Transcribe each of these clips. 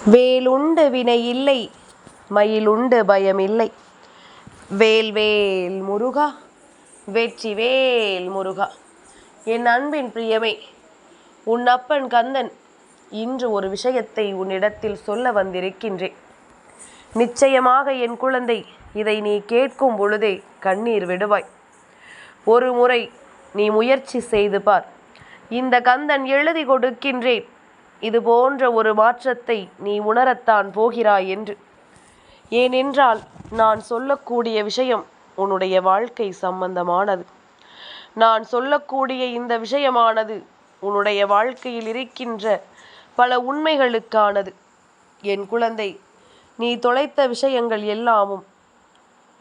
வேலுண்டு வினை இல்லை, மயிலுண்டு பயமில்லை. வேல் வேல் முருகா, வெற்றி வேல் முருகா. என் அன்பின் பிரியமே, உன் அப்பன் கந்தன் இன்று ஒரு விஷயத்தை உன்னிடத்தில் சொல்ல வந்திருக்கின்றேன். நிச்சயமாக என் குழந்தை, இதை நீ கேட்கும் பொழுதே கண்ணீர் விடுவாய். ஒரு முறை நீ முயற்சி செய்து பார். இந்த கந்தன் எழுதி கொடுக்கின்றேன், இது போன்ற ஒரு மாற்றத்தை நீ உணரத்தான் போகிறாய் என்று. ஏனென்றால் நான் சொல்லக்கூடிய விஷயம் உன்னுடைய வாழ்க்கை சம்பந்தமானது. நான் சொல்லக்கூடிய இந்த விஷயமானது உன்னுடைய வாழ்க்கையில் இருக்கின்ற பல உண்மைகளுக்கானது. என் குழந்தை, நீ தொலைத்த விஷயங்கள் எல்லாமும்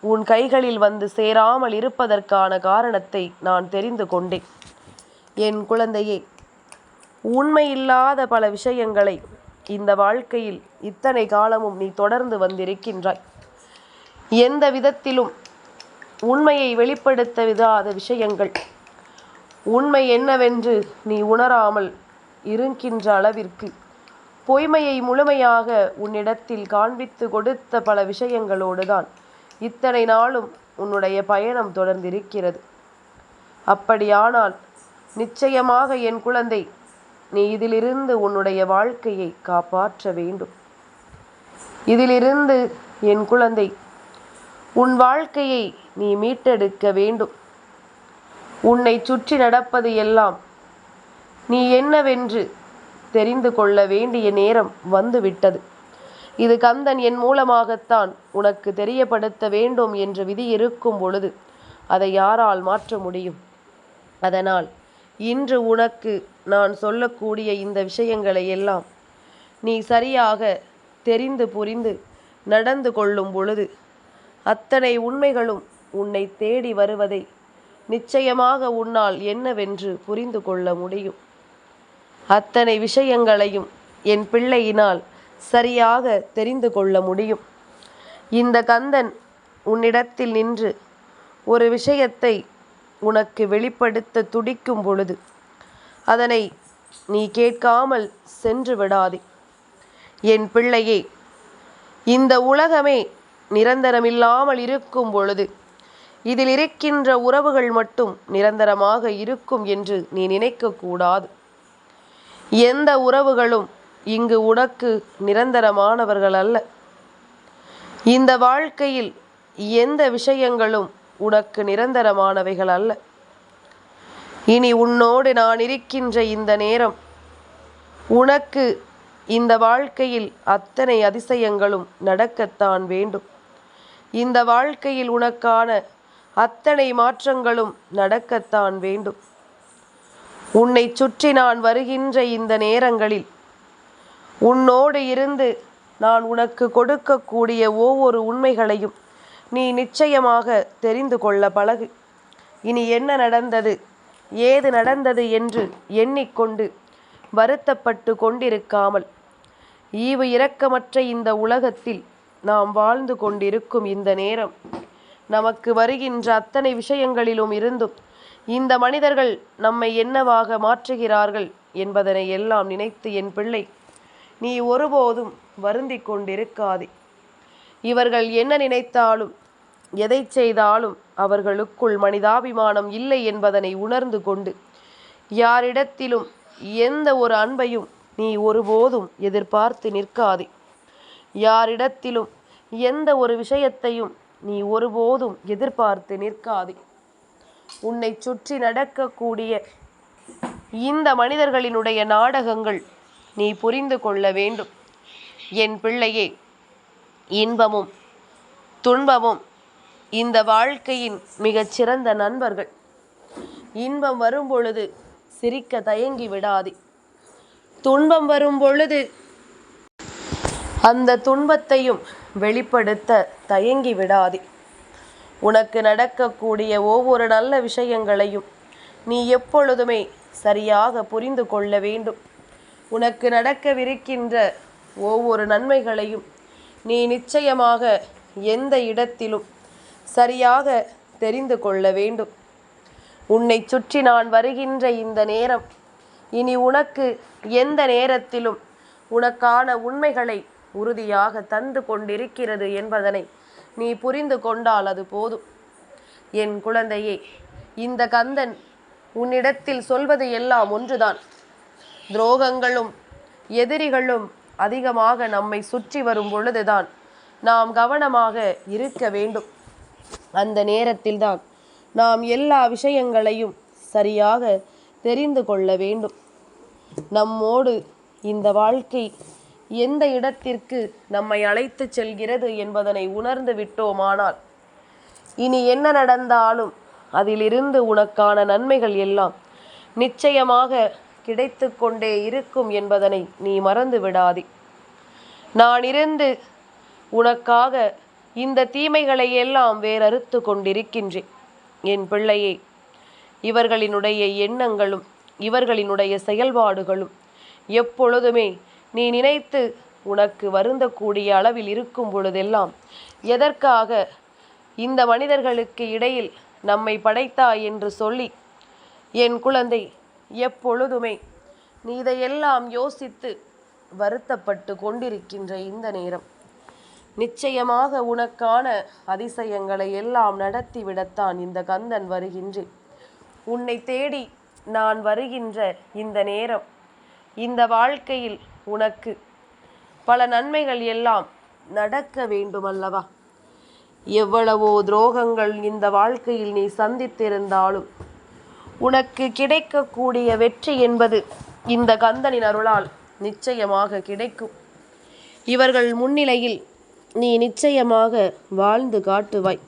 உன் கைகளில் வந்து சேராமல் இருப்பதற்கான காரணத்தை நான் தெரிந்து கொண்டேன். என் குழந்தையே, உண்மையில்லாத பல விஷயங்களை இந்த வாழ்க்கையில் இத்தனை காலமும் நீ தொடர்ந்து வந்திருக்கின்றாய். எந்த விதத்திலும் உண்மையை வெளிப்படுத்த விடாத விஷயங்கள், உண்மை என்னவென்று நீ உணராமல் இருக்கின்ற அளவிற்கு பொய்மையை முழுமையாக உன்னிடத்தில் காண்பித்து கொடுத்த பல விஷயங்களோடு தான் இத்தனை நாளும் உன்னுடைய பயணம் தொடர்ந்திருக்கிறது. அப்படியானால் நிச்சயமாக என் குழந்தை, நீ இதிலிருந்து உன்னுடைய வாழ்க்கையை காப்பாற்ற வேண்டும். இதிலிருந்து என் குழந்தை, உன் வாழ்க்கையை நீ மீட்டெடுக்க வேண்டும். உன்னை சுற்றி நடப்பது எல்லாம் நீ என்னவென்று தெரிந்து கொள்ள வேண்டிய நேரம் வந்துவிட்டது. இது கந்தன் என் மூலமாகத்தான் உனக்கு தெரியப்படுத்த வேண்டும் என்ற விதி இருக்கும் பொழுது அதை யாரால் மாற்ற முடியும்? அதனால் இன்று உனக்கு நான் சொல்லக்கூடிய இந்த விஷயங்களை எல்லாம் நீ சரியாக தெரிந்து புரிந்து நடந்து கொள்ளும் பொழுது அத்தனை உண்மைகளும் உன்னை தேடி வருவதை நிச்சயமாக உன்னால் என்னவென்று புரிந்து கொள்ள முடியும். அத்தனை விஷயங்களையும் என் பிள்ளையினால் சரியாக தெரிந்து கொள்ள முடியும். இந்த கந்தன் உன்னிடத்தில் நின்று ஒரு விஷயத்தை உனக்கு வெளிப்படுத்த துடிக்கும் பொழுது அதனை நீ கேட்காமல் சென்று விடாதே. என் பிள்ளையே, இந்த உலகமே நிரந்தரமில்லாமல் இருக்கும் பொழுது இதில் இருக்கின்ற உறவுகள் மட்டும் நிரந்தரமாக இருக்கும் என்று நீ நினைக்கக்கூடாது. எந்த உறவுகளும் இங்கு உனக்கு நிரந்தரமானவர்கள் அல்ல. இந்த வாழ்க்கையில் எந்த விஷயங்களும் உனக்கு நிரந்தரமானவைகள் அல்ல. இனி உன்னோடு நான் இருக்கின்ற இந்த நேரம் உனக்கு இந்த வாழ்க்கையில் அத்தனை அதிசயங்களும் நடக்கத்தான் வேண்டும். இந்த வாழ்க்கையில் உனக்கான அத்தனை மாற்றங்களும் நடக்கத்தான் வேண்டும். உன்னை சுற்றி நான் வருகின்ற இந்த நேரங்களில் உன்னோடு இருந்து நான் உனக்கு கொடுக்கக்கூடிய ஒவ்வொரு உண்மைகளையும் நீ நிச்சயமாக தெரிந்து கொள்ள பழகு. இனி என்ன நடந்தது, ஏது நடந்தது என்று எண்ணிக்கொண்டு வருத்தப்பட்டு கொண்டிருக்காமல், ஈவு இரக்கமற்ற இந்த உலகத்தில் நாம் வாழ்ந்து கொண்டிருக்கும் இந்த நேரம், நமக்கு வருகின்ற அத்தனை விஷயங்களிலும் இருந்தும் இந்த மனிதர்கள் நம்மை என்னவாக மாற்றுகிறார்கள் என்பதனை எல்லாம் நினைத்து என் பிள்ளை, நீ ஒருபோதும் வருந்தி கொண்டிருக்காதே. இவர்கள் என்ன நினைத்தாலும் எதை செய்தாலும் அவர்களுக்குள் மனிதாபிமானம் இல்லை என்பதனை உணர்ந்து கொண்டு யாரிடத்திலும் எந்த ஒரு அன்பையும் நீ ஒருபோதும் எதிர்பார்த்து நிற்காதே. யாரிடத்திலும் எந்த ஒரு விஷயத்தையும் நீ ஒருபோதும் எதிர்பார்த்து நிற்காதே. உன்னை சுற்றி நடக்கக்கூடிய இந்த மனிதர்களினுடைய நாடகங்கள் நீ புரிந்து கொள்ள வேண்டும். என் பிள்ளையே, இன்பமும் துன்பமும் இந்த வாழ்க்கையின் மிகச்சிறந்த நண்பர்கள். இன்பம் வரும் பொழுது சிரிக்க தயங்கி விடாதே. துன்பம் வரும் பொழுது அந்த துன்பத்தையும் வெளிப்படுத்த தயங்கி விடாதே. உனக்கு நடக்கக்கூடிய ஒவ்வொரு நல்ல விஷயங்களையும் நீ எப்பொழுதுமே சரியாக புரிந்து கொள்ள வேண்டும். உனக்கு நடக்கவிருக்கின்ற ஒவ்வொரு நன்மைகளையும் நீ நிச்சயமாக எந்த இடத்திலும் சரியாக தெரிந்து கொள்ள வேண்டும். உன்னை சுற்றி நான் வருகின்ற இந்த நேரம் இனி உனக்கு எந்த நேரத்திலும் உனக்கான உண்மைகளை உறுதியாக தந்து கொண்டிருக்கிறது என்பதனை நீ புரிந்து கொண்டால் அது போதும். என் குழந்தையே, இந்த கந்தன் உன்னிடத்தில் சொல்வது எல்லாம் ஒன்றுதான். துரோகங்களும் எதிரிகளும் அதிகமாக நம்மை சுற்றி வரும் பொழுதுதான் நாம் கவனமாக இருக்க வேண்டும். அந்த நேரத்தில்தான் நாம் எல்லா விஷயங்களையும் சரியாக தெரிந்து கொள்ள வேண்டும். நம்மோடு இந்த வாழ்க்கை எந்த இடத்திற்கு நம்மை அழைத்து செல்கிறது என்பதனை உணர்ந்து விட்டோமானால் இனி என்ன நடந்தாலும் அதிலிருந்து உனக்கான நன்மைகள் எல்லாம் நிச்சயமாக கிடைத்து கொண்டே இருக்கும் என்பதனை நீ மறந்து விடாதே. நான் இருந்து உனக்காக இந்த தீமைகளை எல்லாம் வேறறுத்து கொண்டிருக்கின்றேன். என் பிள்ளையே, இவர்களினுடைய எண்ணங்களும் இவர்களினுடைய செயல்பாடுகளும் எப்பொழுதுமே நீ நினைத்து உனக்கு வருந்தக்கூடிய அளவில் இருக்கும் பொழுதெல்லாம் எதற்காக இந்த மனிதர்களுக்கு இடையில் நம்மை படைத்தாய் என்று சொல்லி என் குழந்தை எப்பொழுதுமே நீ இதையெல்லாம் யோசித்து வருத்தப்பட்டு கொண்டிருக்கின்ற இந்த நேரம் நிச்சயமாக உனக்கான அதிசயங்களை எல்லாம் நடத்திவிடத்தான் இந்த கந்தன் வருகின்றேன். உன்னை தேடி நான் வருகின்ற இந்த நேரம் இந்த வாழ்க்கையில் உனக்கு பல நன்மைகள் எல்லாம் நடக்க வேண்டுமல்லவா? எவ்வளவோ துரோகங்கள் இந்த வாழ்க்கையில் நீ சந்தித்திருந்தாலும் உனக்கு கிடைக்கக்கூடிய வெற்றி என்பது இந்த கந்தனின் அருளால் நிச்சயமாக கிடைக்கும். இவர்கள் முன்னிலையில் நீ நிச்சயமாக வாழ்ந்து காட்டுவாய்.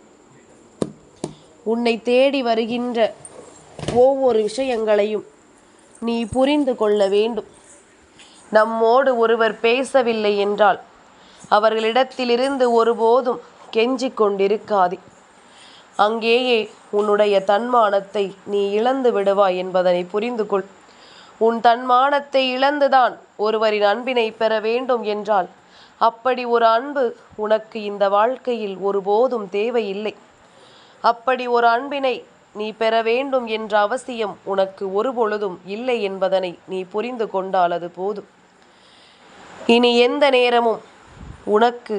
உன்னை தேடி வருகின்ற ஒவ்வொரு விஷயங்களையும் நீ புரிந்து கொள்ள வேண்டும். நம்மோடு ஒருவர் பேசவில்லை என்றால் அவர்களிடத்திலிருந்து ஒருபோதும் கெஞ்சிக் கொண்டிருக்காதே. அங்கேயே உன்னுடைய தன்மானத்தை நீ இழந்து விடுவாய் என்பதனை புரிந்து கொள். உன் தன்மானத்தை இழந்துதான் ஒருவரின் அன்பினை பெற வேண்டும் என்றால் அப்படி ஒரு அன்பு உனக்கு இந்த வாழ்க்கையில் ஒருபோதும் தேவையில்லை. அப்படி ஒரு அன்பினை நீ பெற வேண்டும் என்ற அவசியம் உனக்கு ஒருபொழுதும் இல்லை என்பதனை நீ புரிந்து கொண்டால் அது போதும். இனி எந்த நேரமும் உனக்கு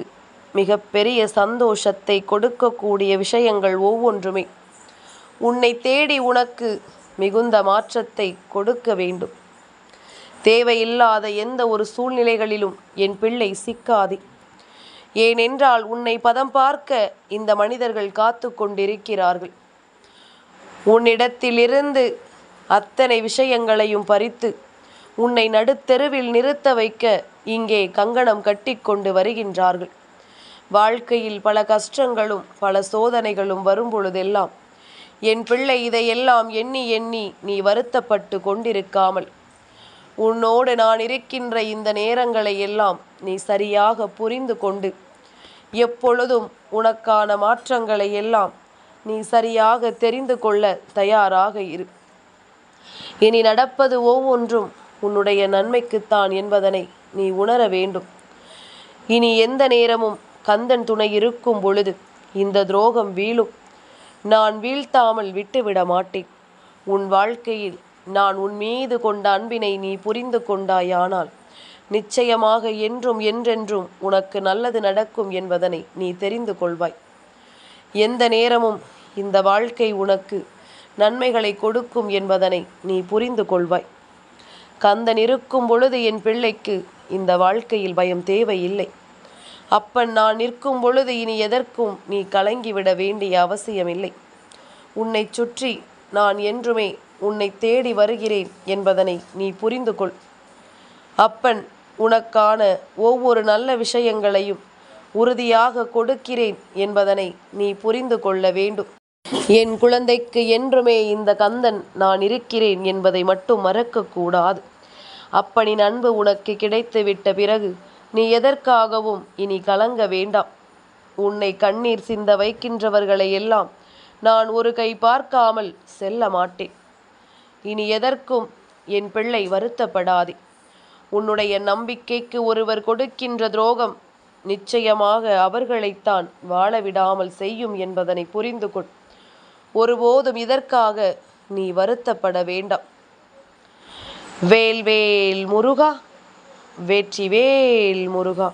மிக பெரிய சந்தோஷத்தை கொடுக்கக்கூடிய விஷயங்கள் ஒவ்வொன்றுமே உன்னை தேடி உனக்கு மிகுந்த மாற்றத்தை கொடுக்க வேண்டும். தேவையில்லாத எந்த ஒரு சூழ்நிலைகளிலும் என் பிள்ளை சிக்காதே. ஏனென்றால் உன்னை பதம் பார்க்க இந்த மனிதர்கள் காத்து கொண்டிருக்கிறார்கள். உன்னிடத்திலிருந்து அத்தனை விஷயங்களையும் பறித்து உன்னை நடுத்தெருவில் நிறுத்த வைக்க இங்கே கங்கணம் கட்டி கொண்டு வருகின்றார்கள். வாழ்க்கையில் பல கஷ்டங்களும் பல சோதனைகளும் வரும் பொழுதெல்லாம் என் பிள்ளை இதையெல்லாம் எண்ணி எண்ணி நீ வருத்தப்பட்டு கொண்டிருக்காமல் உன்னோடு நான் இருக்கின்ற இந்த நேரங்களை எல்லாம் நீ சரியாக புரிந்து கொண்டு எப்பொழுதும் உனக்கான மாற்றங்களை எல்லாம் நீ சரியாக தெரிந்து கொள்ள தயாராக இரு. இனி நடப்பது ஒவ்வொன்றும் உன்னுடைய நன்மைக்குத்தான் என்பதனை நீ உணர வேண்டும். இனி எந்த நேரமும் கந்தன் துணை இருக்கும் பொழுது இந்த துரோகம் வீழும். நான் வீழ்த்தாமல் விட்டுவிட மாட்டேன். உன் வாழ்க்கையில் நான் உன் மீது கொண்ட அன்பினை நீ புரிந்து கொண்டாயானால் நிச்சயமாக என்றும் என்றென்றும் உனக்கு நல்லது நடக்கும் என்பதனை நீ தெரிந்து கொள்வாய். எந்த நேரமும் இந்த வாழ்க்கை உனக்கு நன்மைகளை கொடுக்கும் என்பதனை நீ புரிந்து கொள்வாய். கந்தன் இருக்கும் பொழுது என் பிள்ளைக்கு இந்த வாழ்க்கையில் பயம் தேவையில்லை. அப்பன் நான் நிற்கும் பொழுது இனி எதற்கும் நீ கலங்கிவிட வேண்டிய அவசியமில்லை. உன்னை சுற்றி நான் என்றுமே உன்னை தேடி வருகிறேன் என்பதனை நீ புரிந்து கொள். அப்பன் உனக்கான ஒவ்வொரு நல்ல விஷயங்களையும் உறுதியாக கொடுக்கிறேன் என்பதனை நீ புரிந்து கொள்ள வேண்டும். என் குழந்தைக்கு என்றுமே இந்த கந்தன் நான் இருக்கிறேன் என்பதை மட்டும் மறக்கக்கூடாது. அப்பனின் அன்பு உனக்கு கிடைத்து விட்ட பிறகு நீ எதற்காகவும் இனி கலங்க வேண்டாம். உன்னை கண்ணீர் சிந்த வைக்கின்றவர்களை எல்லாம் நான் ஒரு கை பார்க்காமல் செல்ல மாட்டேன். இனி எதற்கும் என் பிள்ளை வருத்தப்படாதே. உன்னுடைய நம்பிக்கைக்கு ஒருவர் கொடுக்கின்ற துரோகம் நிச்சயமாக அவர்களைத்தான் வாழ விடாமல் செய்யும் என்பதனை புரிந்து கொள். ஒருபோதும் இதற்காக நீ வருத்தப்பட வேண்டாம். வேல் வேல் முருகா, வெற்றிவேல் முருகா.